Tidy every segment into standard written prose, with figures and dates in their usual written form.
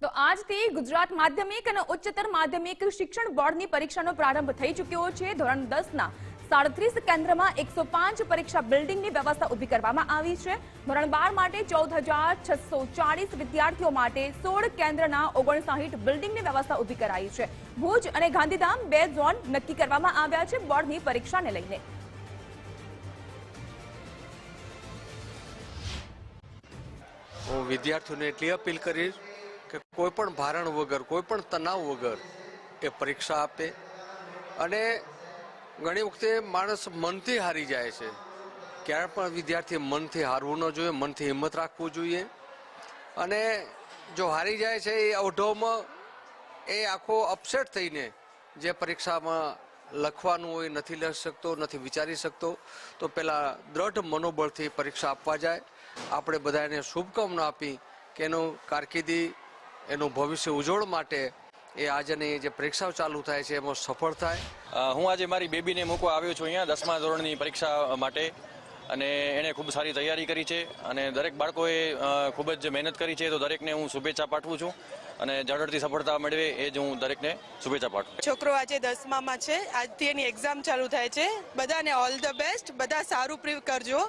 તો આજથી ગુજરાત માધ્યમિક અને ઉચ્ચતર માધ્યમિક શિક્ષણ બોર્ડની પરીક્ષાનો પ્રારંભ થઈ ચૂક્યો છે। ધોરણ 10ના 37 કેન્દ્રમાં 105 પરીક્ષા બિલ્ડિંગની વ્યવસ્થા ઊભી કરવામાં આવી છે। ધોરણ 12 માટે 14,640 વિદ્યાર્થીઓ માટે 16 કેન્દ્રના 59 બિલ્ડિંગની વ્યવસ્થા ઊભી કરાઈ છે। ભુજ અને ગાંધીધામ 2 ઝોન નક્કી કરવામાં આવ્યા છે બોર્ડની પરીક્ષાને લઈને। હું વિદ્યાર્થીઓને એટલી અપીલ કરીશ કે કોઈ પણ ભારણ વગર, કોઈ પણ તણાવ વગર એ પરીક્ષા આપે। અને ઘણી વખતે માણસ મનથી હારી જાય છે, ક્યારે પણ વિદ્યાર્થીએ મનથી હારવું ન જોઈએ, મનથી હિંમત રાખવું જોઈએ। અને જો હારી જાય છે એ અવઢવમાં એ આખો અપસેટ થઈને જે પરીક્ષામાં લખવાનું હોય નથી લખી શકતો, નથી વિચારી શકતો, તો પહેલાં દ્રઢ મનોબળથી પરીક્ષા આપવા જાય। આપણે બધા એને શુભકામના આપી કે એનું કારકિર્દી, એનું ભવિષ્ય ઉજ્જવળ માટે એ આજની જે પરીક્ષાઓ ચાલુ થાય છે એમાં સફળ થાય। હું આજે મારી બેબીને મૂકવા આવ્યો છું અહીંયા 10મા ધોરણની પરીક્ષા માટે, અને એણે ખૂબ સારી તૈયારી કરી છે અને દરેક બાળકોએ ખૂબ જ મહેનત કરી છે, તો દરેકને હું શુભેચ્છા પાઠવું છું અને ઝડપથી સફળતા મેળવે એ જ હું દરેકને શુભેચ્છા પાઠવું। છોકરો આજે 10મામાં છે, આજથી એની એક્ઝામ ચાલુ થાય છે। બધાને ઓલ ધ બેસ્ટ, બધા સારું પ્રિવ કરજો,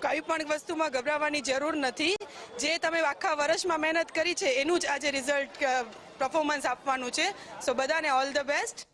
કઈ પણ વસ્તુમાં ગભરાવાની જરૂર નથી। જે તમે આખા વર્ષમાં મહેનત કરી છે એનું જ આજે રિઝલ્ટ પરફોર્મન્સ આપવાનું છે। સો બધાને ઓલ ધ બેસ્ટ।